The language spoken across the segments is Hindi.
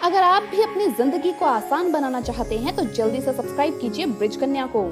अगर आप भी अपनी जिंदगी को आसान बनाना चाहते हैं तो जल्दी से सब्सक्राइब कीजिए ब्रिज कन्या को।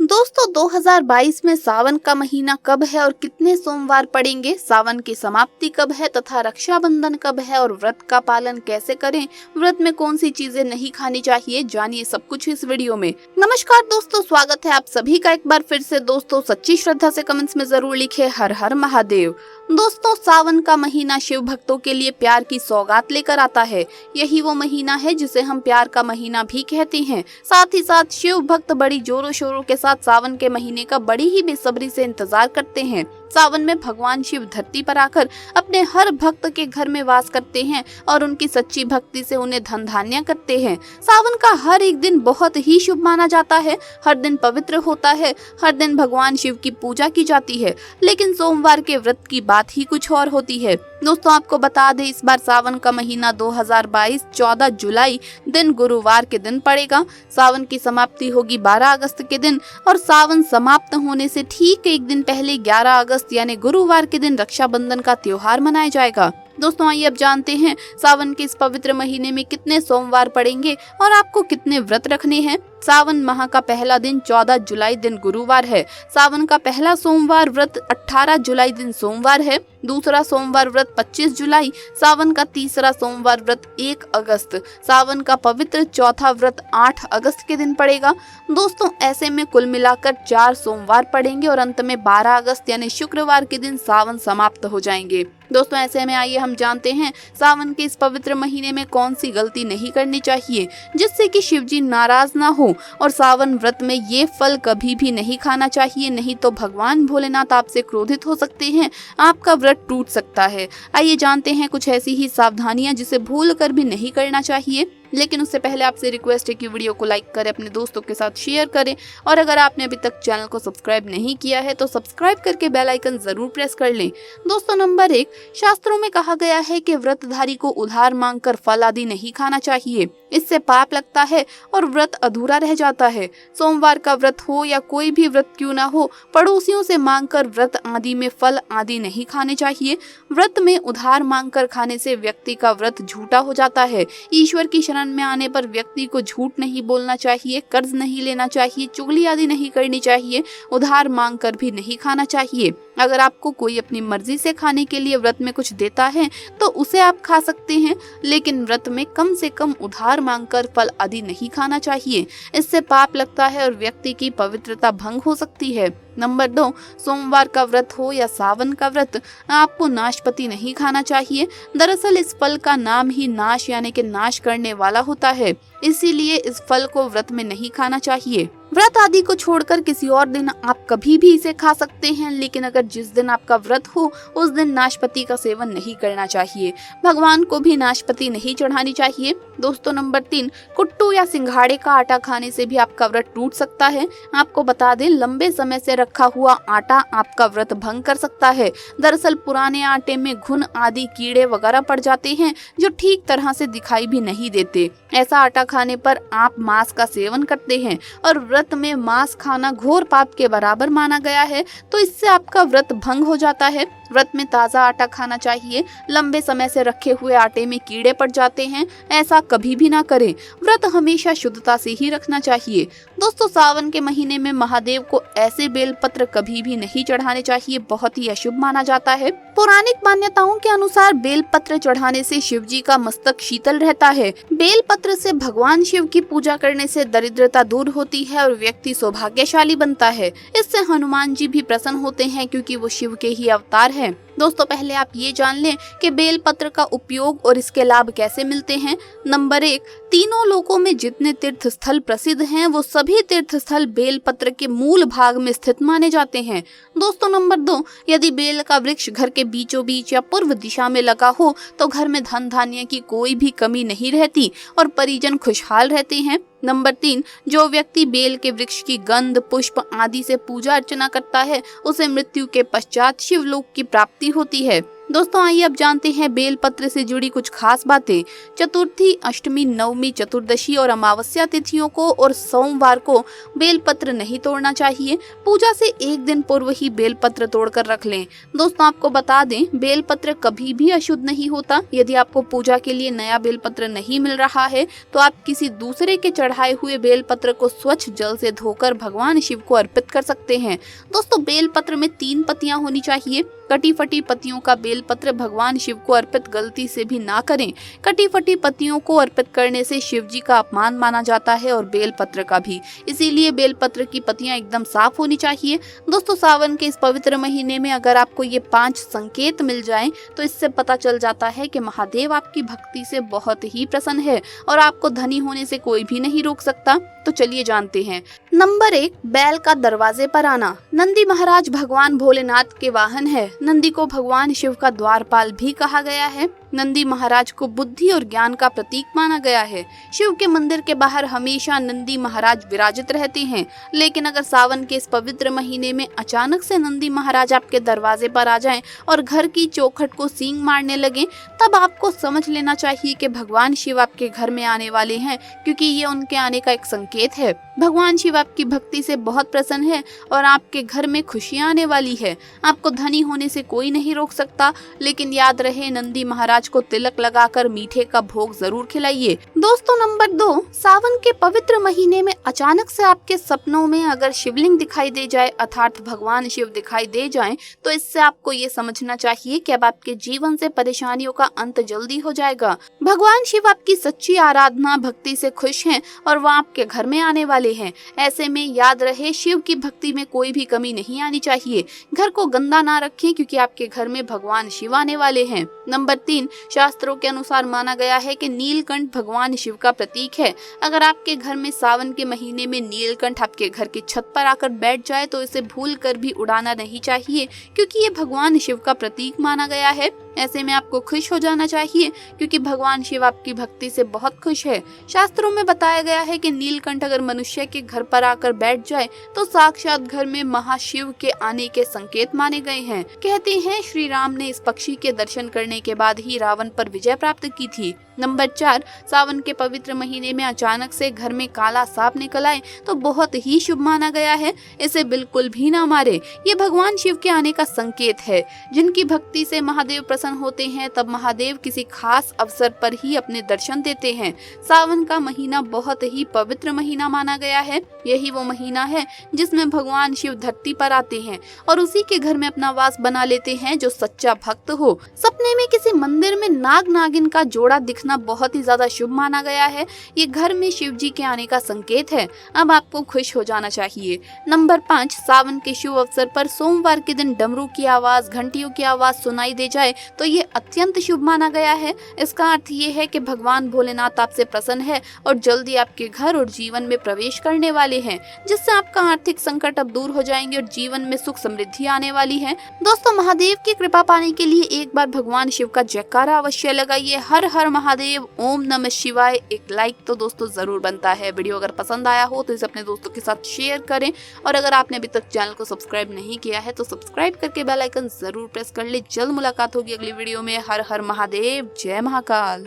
दोस्तों 2022 में सावन का महीना कब है और कितने सोमवार पड़ेंगे, सावन की समाप्ति कब है तथा रक्षाबंधन कब है और व्रत का पालन कैसे करें, व्रत में कौन सी चीजें नहीं खानी चाहिए, जानिए सब कुछ इस वीडियो में। नमस्कार दोस्तों, स्वागत है आप सभी का एक बार फिर से। दोस्तों सच्ची श्रद्धा से कमेंट्स में जरूर लिखे हर हर महादेव। दोस्तों सावन का महीना शिव भक्तों के लिए प्यार की सौगात लेकर आता है। यही वो महीना है जिसे हम प्यार का महीना भी कहते हैं। साथ ही साथ शिव भक्त बड़ी जोरों शोरों के साथ सावन के महीने का बड़ी ही बेसब्री से इंतजार करते हैं। सावन में भगवान शिव धरती पर आकर अपने हर भक्त के घर में वास करते हैं और उनकी सच्ची भक्ति से उन्हें धन धान्य करते हैं। सावन का हर एक दिन बहुत ही शुभ माना जाता है। हर दिन पवित्र होता है, हर दिन भगवान शिव की पूजा की जाती है। लेकिन सोमवार के व्रत की बात ही कुछ और होती है। दोस्तों आपको बता दें, इस बार सावन का महीना 2022 14 जुलाई दिन गुरुवार के दिन पड़ेगा। सावन की समाप्ति होगी 12 अगस्त के दिन और सावन समाप्त होने से ठीक एक दिन पहले 11 अगस्त यानी गुरुवार के दिन रक्षाबंधन का त्योहार मनाया जाएगा। दोस्तों आइए अब जानते हैं सावन के इस पवित्र महीने में कितने सोमवार पड़ेंगे और आपको कितने व्रत रखने हैं। सावन माह का पहला दिन 14 जुलाई दिन गुरुवार है। सावन का पहला सोमवार व्रत 18 जुलाई दिन सोमवार है। दूसरा सोमवार व्रत 25 जुलाई। सावन का तीसरा सोमवार व्रत 1 अगस्त। सावन का पवित्र चौथा व्रत 8 अगस्त के दिन पड़ेगा। दोस्तों ऐसे में कुल मिलाकर 4 सोमवार पड़ेंगे और अंत में 12 अगस्त यानी शुक्रवार के दिन सावन समाप्त हो जाएंगे। दोस्तों ऐसे में आइए हम जानते हैं सावन के इस पवित्र महीने में कौन सी गलती नहीं करनी चाहिए जिससे कि शिव जी नाराज ना हो। और सावन व्रत में ये फल कभी भी नहीं खाना चाहिए, नहीं तो भगवान भोलेनाथ आपसे क्रोधित हो सकते हैं, आपका व्रत टूट सकता है। आइए जानते हैं कुछ ऐसी ही सावधानियां जिसे भूल कर भी नहीं करना चाहिए। लेकिन उससे पहले आपसे रिक्वेस्ट है कि वीडियो को लाइक करें, अपने दोस्तों के साथ शेयर करें और अगर आपने अभी तक चैनल को सब्सक्राइब नहीं किया है तो सब्सक्राइब करके बेल आइकन जरूर प्रेस कर लें। दोस्तों नंबर 1, शास्त्रों में कहा गया है कि व्रतधारी को उधार मांगकर फल आदि नहीं खाना चाहिए, इससे पाप लगता है और व्रत अधूरा रह जाता है। सोमवार का व्रत हो या कोई भी व्रत क्यों ना हो, पड़ोसियों से मांगकर व्रत आदि में फल आदि नहीं खाने चाहिए। व्रत में उधार मांगकर खाने से व्यक्ति का व्रत झूठा हो जाता है। ईश्वर की शरण में आने पर व्यक्ति को झूठ नहीं बोलना चाहिए, कर्ज नहीं लेना चाहिए, चुगली आदि नहीं करनी चाहिए, उधार मांगकर भी नहीं खाना चाहिए। अगर आपको कोई अपनी मर्जी से खाने के लिए व्रत में कुछ देता है तो उसे आप खा सकते हैं, लेकिन व्रत में कम से कम उधार मांगकर फल आदि नहीं खाना चाहिए, इससे पाप लगता है और व्यक्ति की पवित्रता भंग हो सकती है। नंबर 2, सोमवार का व्रत हो या सावन का व्रत, आपको नाशपति नहीं खाना चाहिए। दरअसल इस फल का नाम ही नाश यानी कि नाश करने वाला होता है, इसीलिए इस फल को व्रत में नहीं खाना चाहिए। व्रत आदि को छोड़कर किसी और दिन आप कभी भी इसे खा सकते हैं, लेकिन अगर जिस दिन आपका व्रत हो उस दिन नाशपति का सेवन नहीं करना चाहिए। भगवान को भी नाशपति नहीं चढ़ानी चाहिए। दोस्तों नंबर 3, कुट्टू या सिंघाड़े का आटा खाने से भी आपका व्रत टूट सकता है। आपको बता दें, लंबे समय से रखा हुआ आटा आपका व्रत भंग कर सकता है। दरअसल पुराने आटे में घुन आदि कीड़े वगैरह पड़ जाते हैं जो ठीक तरह से दिखाई भी नहीं देते। ऐसा आटा खाने पर आप मांस का सेवन करते हैं और व्रत में मांस खाना घोर पाप के बराबर माना गया है, तो इससे आपका व्रत भंग हो जाता है। व्रत में ताज़ा आटा खाना चाहिए। लंबे समय से रखे हुए आटे में कीड़े पड़ जाते हैं, ऐसा कभी भी ना करें। व्रत हमेशा शुद्धता से ही रखना चाहिए। दोस्तों सावन के महीने में महादेव को ऐसे बेलपत्र कभी भी नहीं चढ़ाने चाहिए, बहुत ही अशुभ माना जाता है। पौराणिक मान्यताओं के अनुसार बेलपत्र चढ़ाने से शिव जी का मस्तक शीतल रहता है। बेलपत्र से भगवान शिव की पूजा करने से दरिद्रता दूर होती है और व्यक्ति सौभाग्यशाली बनता है। इससे हनुमान जी भी प्रसन्न होते हैं क्योंकि वो शिव के ही अवतार हैं। दोस्तों पहले आप ये जान लें कि बेलपत्र का उपयोग और इसके लाभ कैसे मिलते हैं। नंबर 1, तीनों लोकों में जितने तीर्थ स्थल प्रसिद्ध हैं वो सभी तीर्थ स्थल बेलपत्र के मूल भाग में स्थित माने जाते हैं। दोस्तों नंबर 2, यदि बेल का वृक्ष घर के बीचों बीच या पूर्व दिशा में लगा हो तो घर में धन धान्य की कोई भी कमी नहीं रहती और परिजन खुशहाल रहते हैं। नंबर 3, जो व्यक्ति बेल के वृक्ष की गंध, पुष्प आदि से पूजा अर्चना करता है उसे मृत्यु के पश्चात शिवलोक की प्राप्ति होती है। दोस्तों आइए अब जानते हैं बेलपत्र से जुड़ी कुछ खास बातें। चतुर्थी, अष्टमी, नवमी, चतुर्दशी और अमावस्या तिथियों को और सोमवार को बेलपत्र नहीं तोड़ना चाहिए। पूजा से एक दिन पूर्व ही बेलपत्र तोड़कर रख लें। दोस्तों आपको बता दें, बेलपत्र कभी भी अशुद्ध नहीं होता। यदि आपको पूजा के लिए नया बेलपत्र नहीं मिल रहा है तो आप किसी दूसरे के चढ़ाए हुए बेलपत्र को स्वच्छ जल से धोकर भगवान शिव को अर्पित कर सकते हैं। दोस्तों बेलपत्र में 3 पत्तियां होनी चाहिए। कटी फटी पत्तियों का बेलपत्र भगवान शिव को अर्पित गलती से भी ना करें। कटी फटी पत्तियों को अर्पित करने से शिव जी का अपमान माना जाता है और बेलपत्र का भी। इसीलिए बेलपत्र की पत्तियां एकदम साफ होनी चाहिए। दोस्तों सावन के इस पवित्र महीने में अगर आपको ये 5 संकेत मिल जाएं तो इससे पता चल जाता है कि महादेव आपकी भक्ति से बहुत ही प्रसन्न है और आपको धनी होने से कोई भी नहीं रोक सकता। तो चलिए जानते हैं। नंबर 1, बैल का दरवाजे पर आना। नंदी महाराज भगवान भोलेनाथ के वाहन है। नंदी को भगवान शिव का द्वारपाल भी कहा गया है। नंदी महाराज को बुद्धि और ज्ञान का प्रतीक माना गया है। शिव के मंदिर के बाहर हमेशा नंदी महाराज विराजित रहते हैं। लेकिन अगर सावन के इस पवित्र महीने में अचानक से नंदी महाराज आपके दरवाजे पर आ जाएं और घर की चौखट को सींग मारने लगे, तब आपको समझ लेना चाहिए कि भगवान शिव आपके घर में आने वाले हैं, क्योंकि ये उनके आने का एक संकेत है। भगवान शिव आपकी भक्ति से बहुत प्रसन्न है और आपके घर में खुशियां आने वाली है। आपको धनी होने से कोई नहीं रोक सकता, लेकिन याद रहे नंदी महाराज को तिलक लगाकर मीठे का भोग जरूर खिलाइए। दोस्तों नंबर 2, सावन के पवित्र महीने में अचानक से आपके सपनों में अगर शिवलिंग दिखाई दे जाए, अर्थात भगवान शिव दिखाई दे जाएं, तो इससे आपको ये समझना चाहिए कि अब आपके जीवन से परेशानियों का अंत जल्दी हो जाएगा। भगवान शिव आपकी सच्ची आराधना भक्ति से खुश हैं और वह आपके घर में आने वाले हैं। ऐसे में याद रहे, शिव की भक्ति में कोई भी कमी नहीं आनी चाहिए। घर को गंदा ना रखें, क्योंकि आपके घर में भगवान शिव आने वाले हैं। नंबर 3, शास्त्रों के अनुसार माना गया है कि नीलकंठ भगवान शिव का प्रतीक है। अगर आपके घर में सावन के महीने में नीलकंठ आपके घर की छत पर आकर बैठ जाए तो इसे भूल कर भी उड़ाना नहीं चाहिए, क्योंकि ये भगवान शिव का प्रतीक माना गया है। ऐसे में आपको खुश हो जाना चाहिए, क्योंकि भगवान शिव आपकी भक्ति से बहुत खुश है। शास्त्रों में बताया गया है कि नीलकंठ अगर मनुष्य के घर पर आकर बैठ जाए तो साक्षात घर में महाशिव के आने के संकेत माने गए हैं। कहते हैं श्री राम ने इस पक्षी के दर्शन करने के बाद ही रावण पर विजय प्राप्त की थी। नंबर 4, सावन के पवित्र महीने में अचानक से घर में काला सांप निकल आए तो बहुत ही शुभ माना गया है। इसे बिल्कुल भी ना मारे, ये भगवान शिव के आने का संकेत है। जिनकी भक्ति से महादेव प्रसन्न होते हैं, तब महादेव किसी खास अवसर पर ही अपने दर्शन देते हैं। सावन का महीना बहुत ही पवित्र महीना माना गया है। यही वो महीना है जिसमें भगवान शिव धरती पर आते हैं और उसी के घर में अपना वास बना लेते हैं जो सच्चा भक्त हो। सपने में किसी मंदिर में नाग नागिन का जोड़ा दिखना बहुत ही ज्यादा शुभ माना गया है। ये घर में शिव जी के आने का संकेत है। अब आपको खुश हो जाना चाहिए। नंबर 5, सावन के शुभ अवसर पर सोमवार के दिन डमरू की आवाज, घंटियों की आवाज सुनाई दे जाए तो ये अत्यंत शुभ माना गया है। इसका अर्थ ये है कि भगवान भोलेनाथ आपसे प्रसन्न है और जल्दी आपके घर और जीवन में प्रवेश करने वाले हैं, जिससे आपका आर्थिक संकट अब दूर हो जाएंगे और जीवन में सुख समृद्धि आने वाली है। दोस्तों महादेव की कृपा पाने के लिए एक बार भगवान शिव का जयकारा अवश्य लगाइए। हर हर महादेव, ओम नमः शिवाय। एक लाइक तो दोस्तों जरूर बनता है। वीडियो अगर पसंद आया हो तो इसे अपने दोस्तों के साथ शेयर करें और अगर आपने अभी तक चैनल को सब्सक्राइब नहीं किया है तो सब्सक्राइब करके बेल आइकन जरूर प्रेस कर ले। जल्द मुलाकात होगी अगली वीडियो में। हर हर महादेव, जय महाकाल।